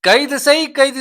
கைது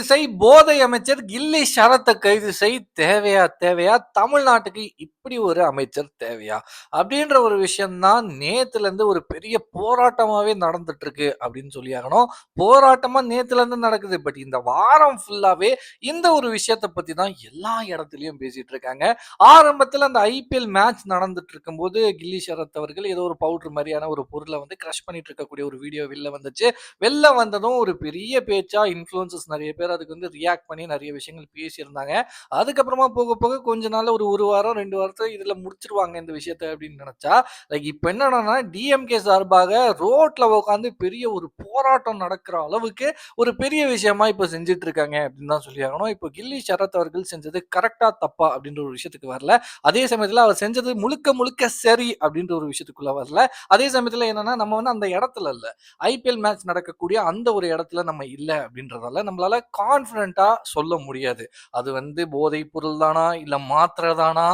செய் போதை அமைச்சர் கில்லி ஷரத்த கைது செய் தேவையா தேவையா தமிழ்நாட்டுக்கு இப்படி ஒரு அமைச்சர் தேவையா அப்படின்ற ஒரு விஷயம் தான் நேத்துல இருந்து ஒரு பெரிய போராட்டமாவே நடந்துட்டு இருக்கு அப்படின்னு சொல்லி ஆகணும். போராட்டமா நேத்துல இருந்து நடக்குது. பட் இந்த வாரம் ஃபுல்லாவே இந்த ஒரு விஷயத்தை பத்தி தான் எல்லா இடத்துலயும் பேசிட்டு இருக்காங்க. ஆரம்பத்துல அந்த ஐபிஎல் மேட்ச் நடந்துட்டு இருக்கும்போது கில்லி ஷரத் அவர்கள் ஏதோ ஒரு பவுடர் மாதிரியான ஒரு பொருளை வந்து கிரஷ் பண்ணிட்டு இருக்கக்கூடிய ஒரு வீடியோ வெளில வந்துச்சு. வெளில வந்ததும் ஒரு பெரிய பேச்சா இன்ஃப்ளூயன்சர்ஸ் நெறைய பேர் அதுக்கு வந்து ரியாக்ட் பண்ணி நெறைய விஷயங்கள் பேசியிருந்தாங்க. அதுக்கப்புறமா போக போக கொஞ்ச நாள்ல ஒரு வாரம் 2 வாரத்துல இதுல முடிச்சுருவாங்க இந்த விஷயத்த அப்படின்னு நெனச்சா, லைக் இப்ப என்னடான்னா டிஎம்கே சார்பாக ரோட்ல உட்கார்ந்து பெரிய ஒரு போராட்டம் நடக்கிற அளவுக்கு ஒரு பெரிய விஷயமா இப்ப செஞ்சுட்டு இருக்காங்க அப்படின்னு தான் சொல்லி ஆகணும். இப்போ கில்லி ஷரத் அவர்கள் செஞ்சது கரெக்ட்டா தப்பா அப்படின்ற ஒரு விஷயத்துக்கு வரல. அதே சமயத்துல அவர் செஞ்சது முழுக்க முழுக்க சரி அப்படின்ற ஒரு விஷயத்துக்குள்ள வரல. அதே சமயத்துல என்னன்னா நம்ம வந்து அந்த இடத்துல இல்ல. ஐபிஎல் மேட்ச் நடக்கக்கூடிய அந்த ஒரு இடத்துல நம்ம இல்ல அப்படின்றதால நம்மளால கான்ஃபிடென்ட்டா சொல்ல முடியாது. அது வந்து போதை பொருள் தானா? இல்ல மாத்திரை தானா?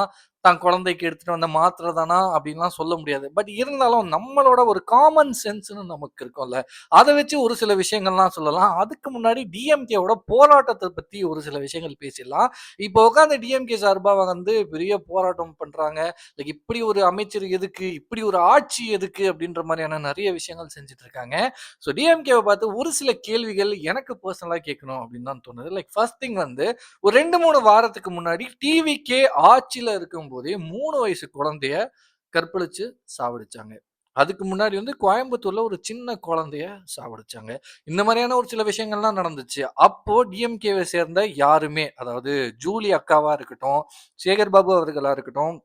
தான் குழந்தைக்கு எடுத்துட்டு வந்த மாத்திரை தானா? அப்படின்லாம் சொல்ல முடியாது. பட் இருந்தாலும் நம்மளோட ஒரு காமன் சென்ஸ்ன்னு நமக்கு இருக்கும்ல. அத வச்சு ஒரு சில விஷயங்கள்லாம் சொல்லலாம். அதுக்கு முன்னாடி டிஎம்கேவோட போராட்டத்த பத்தி ஒரு சில விஷயங்கள் பேசிடலாம். இப்போ உட்கார்ந்து டிஎம்கே சார்பா வந்து பெரிய போராட்டம் பண்றாங்க. லைக் இப்படி ஒரு அமைச்சர் எதுக்கு? இப்படி ஒரு ஆட்சி எதுக்கு? அப்படின்ற மாரியான நெறைய விஷயங்கள் செஞ்சுட்டு இருக்காங்க. ஸோ டிஎம்கேவ பார்த்து ஒரு சில கேள்விகள் எனக்கு பெர்சனலா கேட்கணும் அப்படின்னு தான் தோணுது. லைக் ஃபர்ஸ்ட் திங் வந்து ஒரு 2, 3 வாரத்துக்கு முன்னாடி டிவிகே ஆட்சியில இருக்கும்போதே 3 வயசு குழந்தைய கற்பழிச்சு சாவடிச்சாங்க. அதுக்கு முன்னாடி வந்து கோயம்புத்தூர்ல ஒரு சின்ன குழந்தைய சாவடிச்சாங்க. இந்த மாரியான ஒரு சில விஷயங்கள்லாம் நடந்துச்சு. அப்போ டிஎம்கேவை சேர்ந்த யாருமே, அதாவது ஜூலி அக்காவா இருக்கட்டும், சேகர் பாபு அவர்களா இருக்கட்டும்,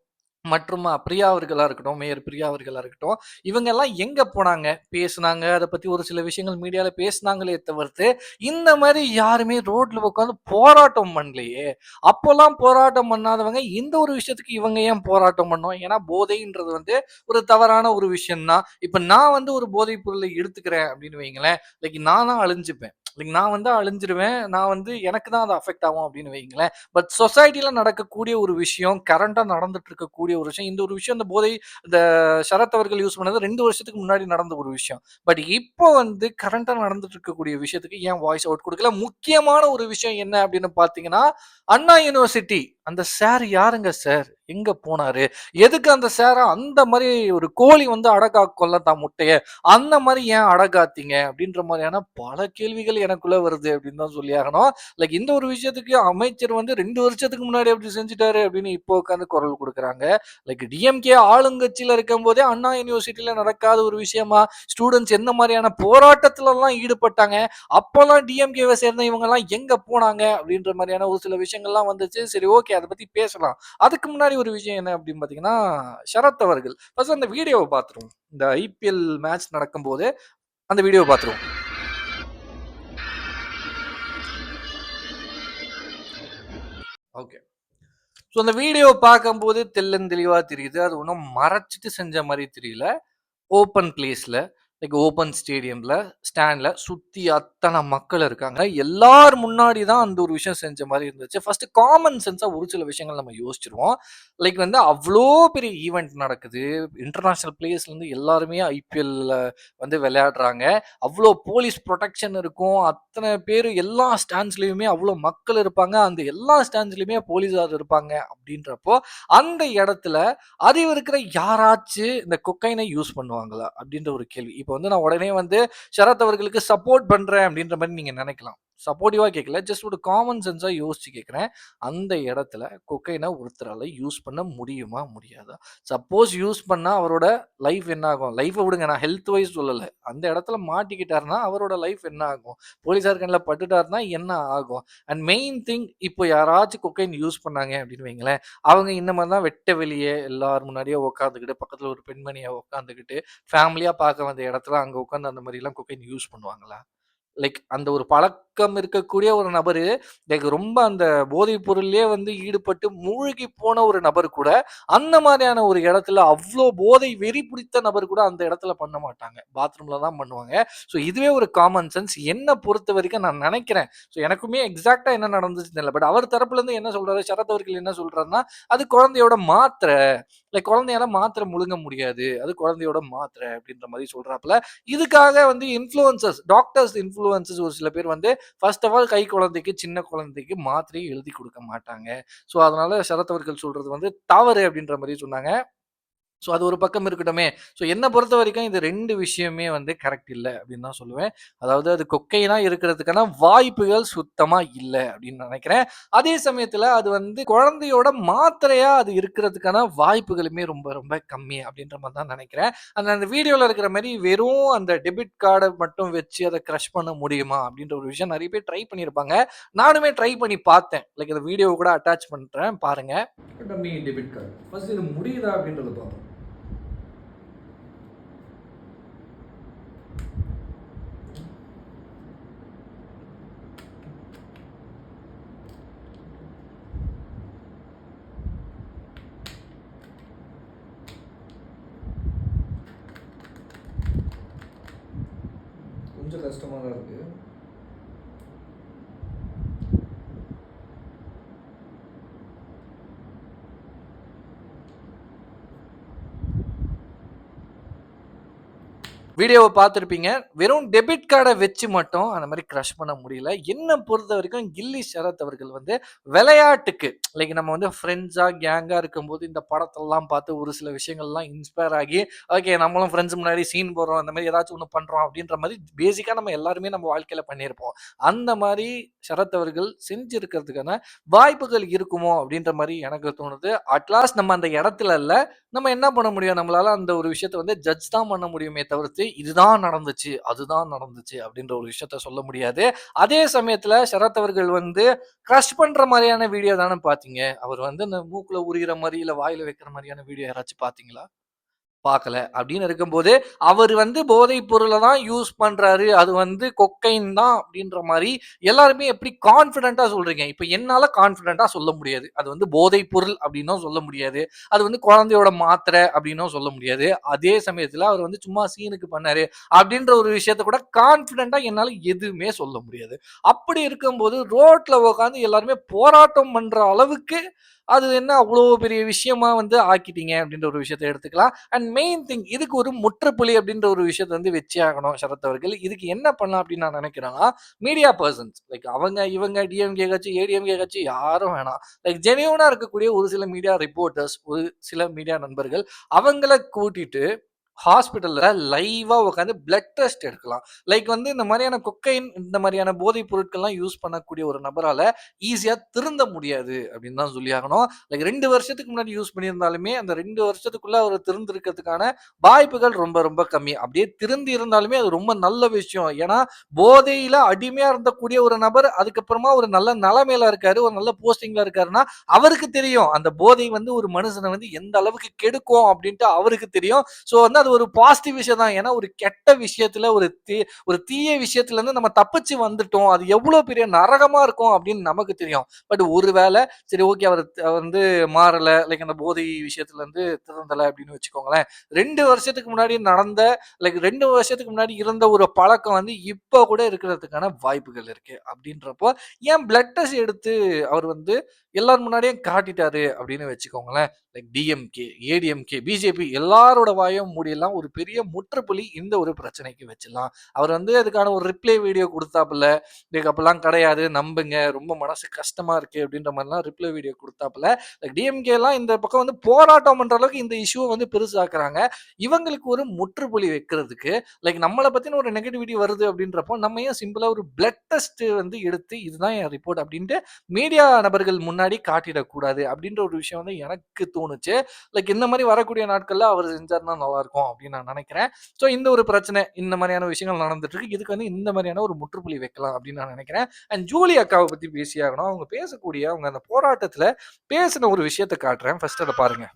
மற்றும் பிரியா அவர்களா இருக்கட்டும், மேயர் பிரியா அவர்களா இருக்கட்டும், இவங்க எல்லாம் எங்க போனாங்க? பேசுனாங்க. அத பத்தி ஒரு சில விஷயங்கள் மீடியால பேசுனாங்களே தவிர்த்து, இந்த மாரி யாருமே ரோட்ல உட்கார்ந்து போராட்டம் பண்ணலையே! அப்போலாம் போராட்டம் பண்ணாதவங்க, இந்த ஒரு விஷயத்துக்கு இவங்க ஏன் போராட்டம் பண்ணணும்? ஏன்னா போதைன்றது வந்து ஒரு தவறான ஒரு விஷயம் தான். இப்ப நான் வந்து ஒரு போதைப் பொருளை எடுத்துக்கிறேன் அப்படின்னு வையுங்களேன், லைக் நானா அழிஞ்சுப்பேன். லைக் நான் வந்து அழிஞ்சிருவேன். நான் வந்து எனக்கு தான் அது அஃபெக்ட் ஆகும் அப்படின்னு வையுங்களேன். பட் சொசைட்டில நடக்கக்கூடிய ஒரு விஷயம், கரண்ட்டா நடந்துட்டு இருக்கக்கூடிய ஒரு விஷயம். இந்த ஒரு விஷயம் இந்த போதை இந்த சரத் அவர்கள் யூஸ் பண்ணது 2 வருஷத்துக்கு முன்னாடி நடந்த ஒரு விஷயம். பட் இப்போ வந்து கரண்ட்டா நடந்துட்டு இருக்கக்கூடிய விஷயத்துக்கு ஏன் வாய்ஸ் அவுட் குடுக்கல? முக்கியமான ஒரு விஷயம் என்ன அப்படின்னு பார்த்தீங்கன்னா, அண்ணா யூனிவர்சிட்டி அந்த சார் யாருங்க சார்? எங்க போனாரு? எதுக்கு அந்த சார அந்த மாரி ஒரு கோழி வந்து அடகாக்கும்ல தான் முட்டைய, அந்த மாரி ஏன் அடகாத்தீங்க? அப்படின்ற மாரியான பல கேள்விகள் எனக்குள்ள வருது அப்படின்னு தான் சொல்லி ஆகணும். லைக் இந்த ஒரு விஷயத்துக்கு அமைச்சர் வந்து 2 வருஷத்துக்கு முன்னாடி அப்படி செஞ்சுட்டாரு அப்படின்னு இப்போ உட்கார்ந்து குரல் குடுக்குறாங்க. லைக் டிஎம்கே ஆளுங்கட்சியில இருக்கும்போதே அண்ணா யூனிவர்சிட்டியில நடக்காத ஒரு விஷயமா ஸ்டூடெண்ட்ஸ் எந்த மாதிரியான போராட்டத்துல எல்லாம் ஈடுபட்டாங்க, அப்போல்லாம் டிஎம்கேவை சேர்ந்த இவங்க எல்லாம் எங்க போனாங்க அப்படின்ற மாதிரியான ஒரு சில விஷயங்கள்லாம் வந்துச்சு. சரி, ஓகே, அதை பத்தி பேசலாம். அதுக்கு முன்னாடி ஒரு விஷயம் என்ன அப்படின்னு பாத்தீங்கன்னா, சரத் அவர்கள் ஃபர்ஸ்ட் அந்த வீடியோவை பார்த்துருவோம். இந்த ஐபிஎல் மேட்ச் நடக்கும்போது அந்த வீடியோவை பார்த்துருவோம். ஓகே. ஸோ அந்த வீடியோ பார்க்கும்போது தெள்ளன் தெளிவா தெரியுது. அது ஒண்ணும் மறைச்சிட்டு செஞ்ச மாரி தெரியல. ஓப்பன் பிளேஸ்ல, லைக் ஓப்பன் ஸ்டேடியம்ல, ஸ்டாண்ட்ல சுத்தி அத்தன மக்கள் இருக்காங்க. எல்லார் முன்னாடி தான் அந்த ஒரு விஷயம் செஞ்ச மாரி இருந்துச்சு. ஃபர்ஸ்ட் காமன் சென்ஸா ஒரு சில விஷயங்கள் நம்ம யோசிச்சுருவோம். லைக் வந்து அவ்ளோ பெரிய ஈவென்ட் நடக்குது. இன்டர்நேஷனல் பிளேயர்ஸ்லேருந்து எல்லாருமே ஐபிஎல்ல வந்து விளையாடுறாங்க. அவ்ளோ போலீஸ் புரொடெக்ஷன் இருக்கும். அத்தன பேரு எல்லா ஸ்டாண்ட்ஸ்லயுமே அவ்ளோ மக்கள் இருப்பாங்க. அந்த எல்லா ஸ்டாண்ட்ஸ்லயுமே போலீஸார் இருப்பாங்க. அப்படின்றப்போ, அந்த இடத்துல அறிவு இருக்கிற யாராச்சு இந்த கொக்கைனை யூஸ் பண்ணுவாங்களா? அப்படின்ற ஒரு கேள்வி. இப்ப வந்து நான் உடனே வந்து ஷரத் அவர்களுக்கு சப்போர்ட் பண்றேன் அப்படின்ற மாரி நீங்க நினைக்கலாம். சப்போர்ட்டிவா கேட்கல. ஜஸ்ட் ஒரு காமன் சென்ஸா யோசிச்சு கேட்கிறேன். அந்த இடத்துல கொக்கைன ஒருத்தரால யூஸ் பண்ண முடியுமா? முடியாதா? சப்போஸ் யூஸ் பண்ணா அவரோட லைஃப் என்ன ஆகும்? லைஃப விடுங்க, நான் ஹெல்த் வைஸ் சொல்லல. அந்த இடத்துல மாட்டிக்கிட்டாருன்னா அவரோட லைஃப் என்ன ஆகும்? போலீஸார் கண்ல பட்டுட்டாருன்னா என்ன ஆகும்? அண்ட் மெயின் திங், இப்போ யாராச்சும் கொக்கைன் யூஸ் பண்ணாங்க அப்படின்னு வைங்களேன், அவங்க இந்த மாரி தான் வெட்ட வெளிய எல்லார் முன்னாடியே உட்காந்துக்கிட்டு, பக்கத்துல ஒரு பெண்மணிய உட்காந்துக்கிட்டு, ஃபேமிலியா பார்க்க வந்த இடத்துல அங்க உட்கார்ந்து அந்த மாரிலாம் கொக்கைன் யூஸ் பண்ணுவாங்களா? லைக் அந்த ஒரு பழக்கம் இருக்கக்கூடிய ஒரு நபரு, லைக் ரொம்ப அந்த போதைப் பொருள்லயே வந்து ஈடுபட்டு மூழ்கி போன ஒரு நபர் கூட, அந்த மாரியான ஒரு இடத்துல அவ்ளோ போதை வெறி பிடித்த நபர் கூட அந்த இடத்துல பண்ண மாட்டாங்க. பாத்ரூம்ல தான் பண்ணுவாங்க. ஸோ இதுவே ஒரு காமன் சென்ஸ். என்ன பொறுத்தவரைக்கும் நான் நெனைக்கிறேன். ஸோ எனக்குமே எக்ஸாக்ட்டா என்ன நடந்துச்சுன்னு தெரியல. பட் அவர் தரப்புல இருந்து என்ன சொல்றாரு, சரத் அவர்கள் என்ன சொல்றாருன்னா, அது குழந்தையோட மாத்திரை. லைக் குழந்தையால மாத்திரை முழுங்க முடியாது. அது குழந்தையோட மாத்திரை அப்படின்ற மாரி சொல்றாப்புல. இதுக்காக வந்து இன்ஃப்ளூயன்சர்ஸ், டாக்டர்ஸ் இன்ஃப்ளூயன்சர்ஸ் ஒரு சில பேர் வந்து ஃபர்ஸ்ட் ஆஃப் ஆல் கை குழந்தைக்கு, சின்ன குழந்தைக்கு மாத்திரையே எழுதி குடுக்க மாட்டாங்க. ஸோ, அதனால சரத் அவர்கள் சொல்றது வந்து தவறு அப்படின்ற மாரி சொன்னாங்க. ஸோ, அது ஒரு பக்கம் இருக்கட்டுமே. ஸோ, என்ன பொறுத்தவரைக்கும் இது 2 விஷயமே வந்து கரெக்ட் இல்ல அப்படின்னு தான் சொல்லுவேன். அதாவது அது கொக்கைனா இருக்கிறதுக்கான வாய்ப்புகள் சுத்தமா இல்ல அப்படின்னு நெனைக்கிறேன். அதே சமயத்தில அது வந்து குழந்தையோட மாத்திரையா அது இருக்கிறதுக்கான வாய்ப்புகளுமே ரொம்ப ரொம்ப கம்மி அப்படின்ற மாரி தான் நெனைக்கிறேன். அந்த வீடியோல இருக்கிற மாரி வெறும் அந்த டெபிட் கார்ட மட்டும் வச்சு அத கிரஷ் பண்ண முடியுமா? அப்படின்ற ஒரு விஷயம் நெறைய பேர் ட்ரை பண்ணியிருப்பாங்க. நானுமே ட்ரை பண்ணி பார்த்தேன். லைக் அந்த வீடியோவ கூட அட்டாச் பண்றேன் பாருங்க. Dummy debit card. ஃபர்ஸ்ட் இது முடியுதா அப்படின்றத பார்ப்போம். கொஞ்சம் கஷ்டமா தான் இருக்கு. வீடியோவ பார்த்திருப்பீங்க. வெறும் டெபிட் கார்ட வச்சு மட்டும் அந்த மாரி கிரஷ் பண்ண முடியல. என்ன பொறுத்தவரைக்கும் கில்லி ஷரத் அவர்கள் வந்து விளையாட்டுக்கு லைக் நம்ம வந்து ஃப்ரெண்ட்ஸா, கேங்கா இருக்கும்போது இந்த படத்தெல்லாம் பார்த்து ஒரு சில விஷயங்கள்லாம் இன்ஸ்பயர் ஆகி, ஓகே நம்மளும் ஃப்ரெண்ட்ஸ் முன்னாடி சீன் போடுறோம். அந்த மாரி ஏதாச்சும் ஒண்ணு பண்றோம் அப்படின்ற மாரி பேசிக்கா நம்ம எல்லாருமே நம்ம வாழ்க்கையில பண்ணியிருப்போம். அந்த மாரி ஷரத் அவர்கள் செஞ்சிருக்கிறதுக்கான வாய்ப்புகள் இருக்குமோ அப்படின்ற மாரி எனக்கு தோணுது. அட் லாஸ்ட் நம்ம அந்த இடத்துல இல்ல. நம்ம என்ன பண்ண முடியும்? நம்மளால அந்த ஒரு விஷயத்த வந்து ஜட்ஜ் தான் பண்ண முடியுமே தவிர்த்து, இதுதான் நடந்துச்சு, அதுதான் நடந்துச்சு அப்படின்ற ஒரு விஷயத்த சொல்ல முடியாது. அதே சமயத்துல சரத் அவர்கள் வந்து கிரஷ் பண்ற மாரியான வீடியோ தானே பார்த்தீங்க. அவர் வந்து இந்த மூக்குல உரியிற மாரி, இல்ல வாயில வைக்கிற மாரியான வீடியோ யாராச்சும் பார்த்தீங்களா? பார்க்கல. அப்படின்னு இருக்கும்போது, அவரு வந்து போதைப் பொருள தான் யூஸ் பண்றாரு. அது வந்து கொக்கைன் தான் அப்படின்ற மாரி எல்லாருமே எப்படி கான்ஃபிடென்ட்டா சொல்றீங்க. இப்ப என்னால கான்ஃபிடென்ட்டா சொல்ல முடியாது. அது வந்து போதைப் பொருள் அப்படின்னும் சொல்ல முடியாது. அது வந்து குழந்தையோட மாத்திரை அப்படின்னும் சொல்ல முடியாது. அதே சமயத்துல அவர் வந்து சும்மா சீனுக்கு பண்ணாரு அப்படின்ற ஒரு விஷயத்த கூட கான்ஃபிடென்ட்டா என்னால எதுவுமே சொல்ல முடியாது. அப்படி இருக்கும்போது ரோட்ல உட்கார்ந்து எல்லாருமே போராட்டம் பண்ற அளவுக்கு அது என்ன அவ்வளோ பெரிய விஷயமா வந்து ஆக்கிட்டீங்க அப்படின்ற ஒரு விஷயத்த எடுத்துக்கலாம். அண்ட் மெயின் திங் இதுக்கு ஒரு முற்றுப்புள்ளி அப்படின்ற ஒரு விஷயத்த வந்து வச்சே ஆகணும் சரத் அவர்கள். இதுக்கு என்ன பண்ணலாம் அப்படின்னு நான் நினைக்கிறேன்னா, மீடியா பெர்சன்ஸ் லைக் அவங்க, இவங்க டிஎம்கே கட்சி, ஏடிஎம்கே கட்சி யாரும் வேணாம். லைக் ஜெனியூனா இருக்கக்கூடிய ஒரு சில மீடியா ரிப்போர்ட்டர்ஸ், ஒரு சில மீடியா நண்பர்கள் அவங்கள கூட்டிட்டு ஹாஸ்பிட்டல்ல லைவா உட்காந்து பிளட் டெஸ்ட் எடுக்கலாம். லைக் வந்து இந்த மாதிரியான கொக்கைன், இந்த மாதிரியான போதைப் பொருட்கள்லாம் யூஸ் பண்ணக்கூடிய ஒரு நபரால ஈஸியா திருந்த முடியாது அப்படின்னு தான் சொல்லியாகணும். லைக் 2 வருஷத்துக்கு முன்னாடி யூஸ் பண்ணியிருந்தாலுமே, அந்த 2 வருஷத்துக்குள்ள அவரு திருந்திருக்கிறதுக்கான வாய்ப்புகள் ரொம்ப ரொம்ப கம்மி. அப்படியே திருந்தி இருந்தாலுமே அது ரொம்ப நல்ல விஷயம். ஏன்னா, போதையில அடிமையா இருந்தக்கூடிய ஒரு நபர் அதுக்கப்புறமா ஒரு நல்ல நிலைமையில இருக்காரு, ஒரு நல்ல போஸ்டிங்ல இருக்காருன்னா, அவருக்கு தெரியும். அந்த போதை வந்து ஒரு மனுஷன வந்து எந்த அளவுக்கு கெடுக்கும் அப்படின்ட்டு அவருக்கு தெரியும். ஸோ வந்து அது ஒரு பாசிட்டிவ் விஷயம் தான். ஏன்னா, ஒரு கெட்ட விஷயத்துல ஒரு தீய விஷயத்துல இருந்து நம்ம தப்பிச்சு வந்துட்டோம். அது எவ்வளோ பெரிய நரகமா இருக்கும் அப்படின்னு நமக்கு தெரியும். பட் ஒரு வேள சரி ஓகே அவரு வந்து மாறல. லைக் அந்த போதை விஷயத்துல இருந்து திருந்தல அப்படின்னு வச்சுக்கோங்களேன். 2 வருஷத்துக்கு முன்னாடி நடந்த லைக் 2 வருஷத்துக்கு முன்னாடி இருந்த ஒரு பழக்கம் வந்து இப்ப கூட இருக்கிறதுக்கான வாய்ப்புகள் இருக்கு. அப்படின்றப்போ ஏன் பிளட் டெஸ்ட் எடுத்து அவர் வந்து எல்லார் முன்னாடியும் காட்டிட்டாரு அப்படின்னு வச்சுக்கோங்களேன். லைக் டிஎம்கே, ஏடிஎம்கே, பிஜேபி எல்லாரோட வாயும் மூடியெல்லாம் ஒரு பெரிய முற்றுப்புள்ளி இந்த ஒரு பிரச்சனைக்கு வச்சிடலாம். அவர் வந்து அதுக்கான ஒரு ரிப்ளை வீடியோ குடுத்தாப்புல, "இதுக்கு அப்பலாம் கிடையாது. நம்புங்க. ரொம்ப மனசு கஷ்டமா இருக்கு." அப்படின்ற மாரிலாம் ரிப்ளை வீடியோ குடுத்தாப்புல. டிஎம்கேலாம் இந்த பக்கம் வந்து போராட்டம் பண்ற அளவுக்கு இந்த இஷ்யூவ வந்து பெருசாக்குறாங்க. இவங்களுக்கு ஒரு முற்றுப்புள்ளி வைக்கிறதுக்கு, லைக் நம்மள பத்தின ஒரு நெகட்டிவிட்டி வருது அப்படின்றப்போ, நம்ம ஏன் சிம்பிளா ஒரு பிளட் டெஸ்ட் வந்து எடுத்து, இதுதான் என் ரிப்போர்ட் அப்படின்ட்டு மீடியா நபர்கள் முன்னாடி காட்டிடக்கூடாது அப்படின்ற ஒரு விஷயம் வந்து எனக்கு தோணுச்சு. லைக் இந்த மாரி வரக்கூடிய நாட்கள்ல அவர் செஞ்சாருன்னா நல்லாருக்கும் அப்படின்னு நான் நெனைக்கிறேன். ஸோ இந்த ஒரு பிரச்சனை, இந்த மாரியான விஷயங்கள் நடந்துட்டு இருக்கு. இதுக்கு வந்து இந்த மாரியான ஒரு முற்றுப்புள்ளி வைக்கலாம் அப்படின்னு நான் நெனைக்கிறேன். அண்ட் ஜூலி அக்காவ பத்தி பேசியாகணும். அவங்க பேசக்கூடிய அவங்க அந்த போராட்டத்துல பேசின ஒரு விஷயத்த காட்டுறேன். ஃபர்ஸ்ட் அத பாருங்க.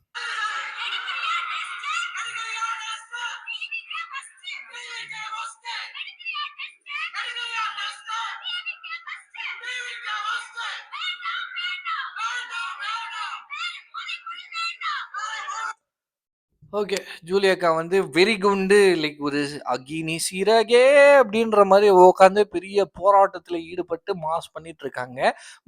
ஓகே. ஜூலியக்கா வந்து வெறி குண்டு லைக் ஒரு "அக்கினி சிறகே" அப்படின்ற மாரி உட்காந்து பெரிய போராட்டத்தில ஈடுபட்டு மாஸ் பண்ணிட்டு இருக்காங்க.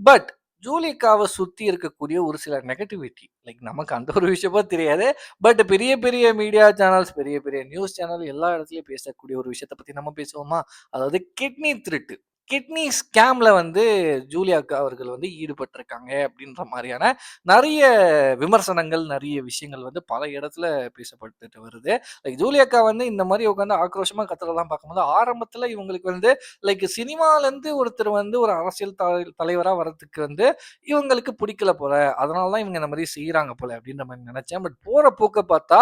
பட் ஜூலியக்காவ சுத்தி இருக்கக்கூடிய ஒரு சில நெகட்டிவிட்டி லைக் நமக்கு அந்த ஒரு விஷயமும் தெரியாது. பட் பெரிய பெரிய மீடியா சேனல்ஸ், பெரிய பெரிய நியூஸ் சேனல் எல்லா இடத்துலயும் பேசக்கூடிய ஒரு விஷயத்த பத்தி நம்ம பேசுவோமா? அதாவது கிட்னி திருட்டு. கிட்னி ஸ்கேம்ல வந்து ஜூலியா அக்கா அவர்கள் வந்து ஈடுபட்டிருக்காங்க அப்படின்ற மாரியான நெறைய விமர்சனங்கள், நெறைய விஷயங்கள் வந்து பல இடத்துல பேசப்பட்டுட்டு வருது. லைக் ஜூலியா அக்கா வந்து இந்த மாரி உட்கார்ந்து ஆக்ரோஷமா கத்துறதெல்லாம் பார்க்கும்போது, ஆரம்பத்துல இவங்களுக்கு வந்து லைக் சினிமாலருந்து ஒருத்தர் வந்து ஒரு அரசியல் தலைவரா வரதுக்கு வந்து இவங்களுக்கு பிடிக்கல போல. அதனால தான் இவங்க இந்த மாரி செய்றாங்க போல அப்படின்ற மாரி நெனச்சேன். பட் போற போக்க பார்த்தா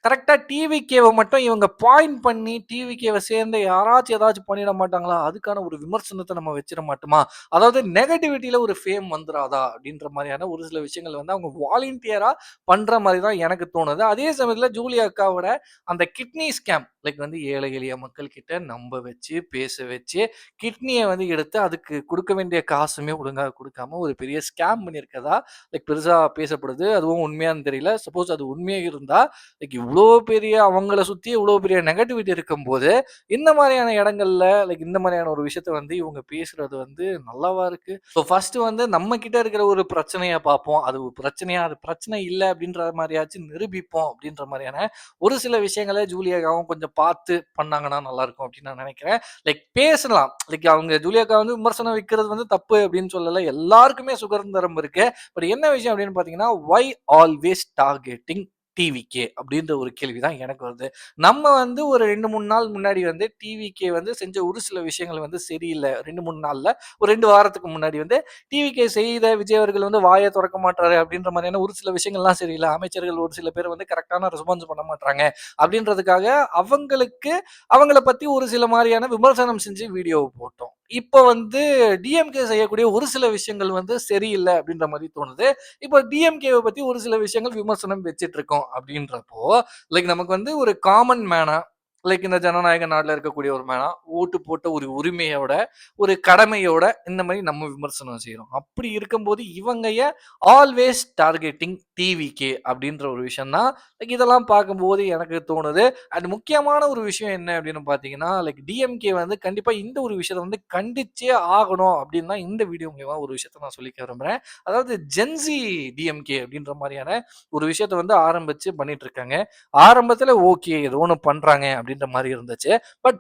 கரெக்ட்டா டிவிகேவ மட்டும் இவங்க பாயிண்ட் பண்ணி, டிவிகேவ சேர்ந்த யாராச்சும் ஏதாச்சும் பண்ணிட மாட்டாங்களா? அதுக்கான ஒரு விமர்சனத்த நம்ம வச்சிட மாட்டோமா? அதாவது நெகட்டிவிட்டில ஒரு ஃபேம் வந்துராதா? அப்படின்ற மாரியான ஒரு சில விஷயங்கள் வந்து அவங்க வாலண்டியரா பண்ற மாரி தான் எனக்கு தோணுது. அதே சமயத்தில ஜூலியா அக்காவோட அந்த கிட்னி ஸ்கேம் லைக் வந்து ஏழை எளிய மக்கள் கிட்ட நம்ப வச்சு, பேச வச்சு, கிட்னிய வந்து எடுத்து அதுக்கு குடுக்க வேண்டிய காசுமே ஒழுங்கா குடுக்காம ஒரு பெரிய ஸ்கேம் பண்ணியிருக்கதா லைக் பெருசா பேசப்படுது. அதுவும் உண்மையான்னு தெரியல. சப்போஸ் அது உண்மையா இருந்தா லைக் இவ்ளோ பெரிய அவங்கள சுத்தி இவ்ளோ பெரிய நெகட்டிவிட்டி இருக்கும்போது, இந்த மாரியான இடங்கள்ல லைக் இந்த மாரியான ஒரு விஷயத்த வந்து இவங்க பேசுறது வந்து நல்லாவா இருக்கு? ஸோ ஃபர்ஸ்ட் வந்து நம்ம கிட்ட இருக்கிற ஒரு பிரச்சனைய பார்ப்போம். அது ஒரு பிரச்சனையா, அது பிரச்சனை இல்ல அப்படின்ற மாரியாச்சும் நிரூபிப்போம் அப்படின்ற மாரியான ஒரு சில விஷயங்கள ஜூலியாவும் கொஞ்சம் பார்த்து பண்ணாங்கன்னா நல்லாருக்கும் அப்படின்னு நான் நெனைக்கிறேன். லைக் பேசலாம். லைக் அவங்க ஜூலியாக்கா வந்து விமர்சனம் வைக்கிறது வந்து தப்பு அப்படின்னு சொல்லல. எல்லாருக்குமே சுதந்திரம் இருக்கு. பட் என்ன விஷயம் அப்படின்னு பார்த்தீங்கன்னா, வை ஆல்வேஸ் டார்கெட்டிங் டிவிகே அப்படின்ற ஒரு கேள்வி தான் எனக்கு வருது. நம்ம வந்து ஒரு 2, 3 நாள் முன்னாடி வந்து டிவிகே வந்து செஞ்ச ஒரு சில விஷயங்கள் வந்து சரியில்ல. 2, 3 நாள்ல ஒரு 2 வாரத்துக்கு முன்னாடி வந்து டிவிகே செய்த விஜய் அவர்கள் வந்து வாய தொறக்க மாட்றாரு அப்படின்ற மாதிரியான ஒரு சில விஷயங்கள்லாம் சரியில்ல. அமைச்சர்கள் ஒரு சில பேர் வந்து கரெக்ட்டான ரெஸ்பான்ஸ் பண்ண மாட்றாங்க. அப்படின்றதுக்காக அவங்களுக்கு அவங்கள பத்தி ஒரு சில மாரியான விமர்சனம் செஞ்சு வீடியோ போட்டோம். இப்ப வந்து டிஎம்கே செய்யக்கூடிய ஒரு சில விஷயங்கள் வந்து சரியில்ல அப்படின்ற மாரி தோணுது. இப்போ டிஎம்கேவ பத்தி ஒரு சில விஷயங்கள் விமர்சனம் வச்சுட்டு இருக்கோம் அப்படின்றப்போ, லைக் நமக்கு வந்து ஒரு காமன் மேனா லைக் இந்த ஜனநாயக நாடுல இருக்கக்கூடிய ஒரு மேனா, ஓட்டு போட்ட ஒரு உரிமையோட, ஒரு கடமையோட இந்த மாரி நம்ம விமர்சனம் செய்றோம். அப்படி இருக்கும்போது இவங்க ஏன் ஆல்வேஸ் டார்கெட்டிங் டிவிகே அப்படின்ற ஒரு விஷயம் தான் லைக் இதெல்லாம் பார்க்கும்போது எனக்கு தோணுது. அண்ட் முக்கியமான ஒரு விஷயம் என்ன அப்படின்னு பார்த்தீங்கன்னா, லைக் டிஎம்கே வந்து கண்டிப்பா இந்த ஒரு விஷயத்த வந்து கண்டிச்சே ஆகணும் அப்படின்னு தான் இந்த வீடியோ மூலியமா ஒரு விஷயத்த நான் சொல்லிக்க விரும்புறேன். அதாவது ஜென்ஸி டிஎம்கே அப்படின்ற மாரியான ஒரு விஷயத்த வந்து ஆரம்பிச்சு பண்ணிட்டு இருக்காங்க. ஆரம்பத்துல ஓகே ஏதோ ஒண்ணு பண்றாங்க அப்படின்ற மாரி இருந்துச்சு. பட்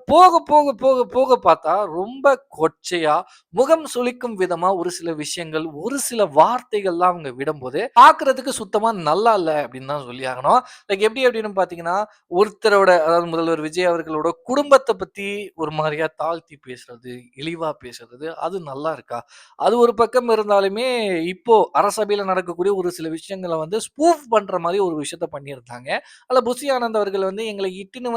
போக பார்த்தா ரொம்ப கொச்சையா, முகம் சுளிக்கும் விதமா ஒரு சில விஷயங்கள், ஒரு சில வார்த்தைகள்லாம் அவங்க விடும்போது, பார்க்கறதுக்கு சுத்தமா நல்லா இல்ல அப்படின்னு தான் சொல்லி ஆகணும். லைக் எப்படி அப்படின்னு பார்த்தீங்கன்னா, ஒருத்தரோட அதாவது முதல்வர் விஜய் அவர்களோட குடும்பத்த பத்தி ஒரு மாரியா தாழ்த்தி பேசுறது, இழிவா பேசுறது, அது நல்லா இருக்கா? அது ஒரு பக்கம் இருந்தாலுமே, இப்போ அரசபையில நடக்கக்கூடிய ஒரு சில விஷயங்கள வந்து ஸ்பூஃப் பண்ற மாரி ஒரு விஷயத்த பண்ணியிருந்தாங்க. அதுல புசி ஆனந்த் அவர்கள் வந்து எங்கள இட்டுன்னு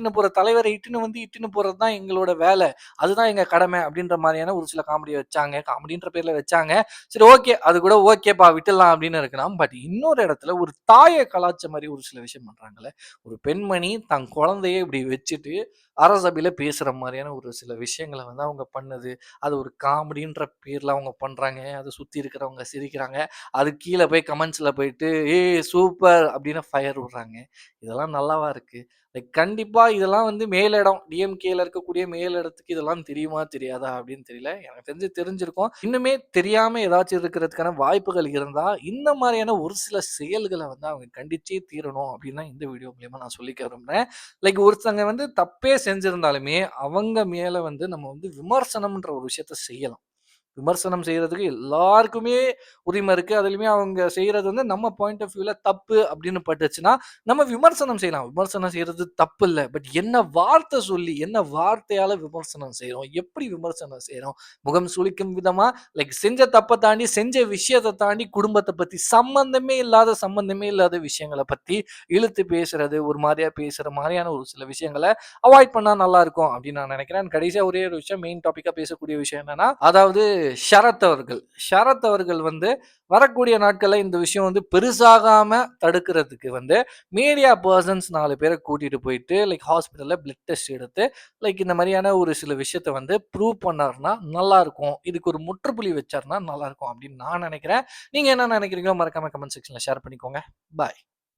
போற தலைவர இட்டுன்னு போறது தான் எங்களோட வேல. அதுதான் எங்க கடமை அப்படின்ற மாரியான ஒரு சில காமெடிய வச்சாங்க. காமெடின்ற பேர்ல வச்சாங்க. சரி ஓகே. அது கூட ஓகேப்பா விட்டுடலாம் அப்படின்னு இருக்கலாம். பட் இன்னொரு இடத்துல ஒரு தாய கலாய்ச்ச மாரி ஒரு சில விஷயம் பண்றாங்கல்ல. ஒரு பெண்மணி தன் குழந்தைய இப்படி வச்சுட்டு அரசபையில பேசுற மாரியான ஒரு சில விஷயங்கள வந்து அவங்க பண்ணது. அது ஒரு காமெடின்ற பேர்ல அவங்க பண்றாங்க. அத சுத்தி இருக்கிறவங்க சிரிக்கிறாங்க. அதுக்கு கீழ போய் கமெண்ட்ஸ்ல போயிட்டு, "ஏய் சூப்பர்" அப்படின்னு ஃபயர் விடுறாங்க. இதெல்லாம் நல்லாவா இருக்கு? லைக் கண்டிப்பா இதெல்லாம் வந்து மேலிடம் டிஎம்கேல இருக்கக்கூடிய மேலிடத்துக்கு இதெல்லாம் தெரியுமா? தெரியாதா? அப்படின்னு தெரியல. எனக்கு தெரிஞ்சு தெரிஞ்சிருக்கும். இன்னுமே தெரியாம ஏதாச்சும் இருக்கிறதுக்கான வாய்ப்புகள் இருந்தா, இந்த மாரியான ஒரு சில செயல்கள வந்து அவங்க கண்டிச்சே தீரணும் அப்படின்னு தான் இந்த வீடியோ மூலியமா நான் சொல்லிக்க விரும்புறேன். லைக் ஒருத்தங்க வந்து தப்பே செஞ்சிருந்தாலுமே, அவங்க மேல வந்து நம்ம வந்து விமர்சனம்ன்ற ஒரு விஷயத்த செய்யலாம். விமர்சனம் செய்றதுக்கு எல்லாருக்குமே உரிமை இருக்கு. அதிலுமே அவங்க செய்றது வந்து நம்ம பாயிண்ட் ஆஃப் வியூல தப்பு அப்படின்னு பட்டுச்சுன்னா, நம்ம விமர்சனம் செய்யலாம். விமர்சனம் செய்றது தப்பில்ல. பட் என்ன வார்த்தை சொல்லி, என்ன வார்த்தையால விமர்சனம் செய்றோம்? எப்படி விமர்சனம் செய்றோம்? முகம் சுளிக்கும் விதமா லைக் செஞ்ச தப்ப தாண்டி, செஞ்ச விஷயத்த தாண்டி குடும்பத்த பத்தி சம்மந்தமே இல்லாத விஷயங்கள பத்தி இழுத்து பேசுறது, ஒரு மாரியா பேசுற மாரியான ஒரு சில விஷயங்கள அவாய்ட் பண்ணா நல்லா இருக்கும் அப்படின்னு நான் நினைக்கிறேன். கடைசியா ஒரே ஒரு விஷயம் மெயின் டாபிக்கா பேசக்கூடிய விஷயம் என்னன்னா, அதாவது ஷரத் அவர்கள். ஷரத் அவர்கள் வந்து வரக்கூடிய நாட்கள்ல இந்த விஷயம் வந்து பெருசாகாம தடுக்கிறதுக்கு வந்து மீடியா பெர்சன்ஸ் 4 பேர கூட்டிட்டு போயிட்டு லைக் ஹாஸ்பிட்டல்ல பிளட் டெஸ்ட் எடுத்து லைக் இந்த மாரியான ஒரு சில விஷயத்த வந்து ப்ரூவ் பண்ணாருன்னா நல்லாருக்கும். இதுக்கு ஒரு முற்றுப்புள்ளி வச்சாருன்னா நல்லாருக்கும் அப்படின்னு நான் நினைக்கிறேன். நீங்க என்ன நினைக்கிறீங்களோ மறக்காம கமெண்ட் செக்ஷன்ல ஷேர் பண்ணிக்கோங்க. பாய்.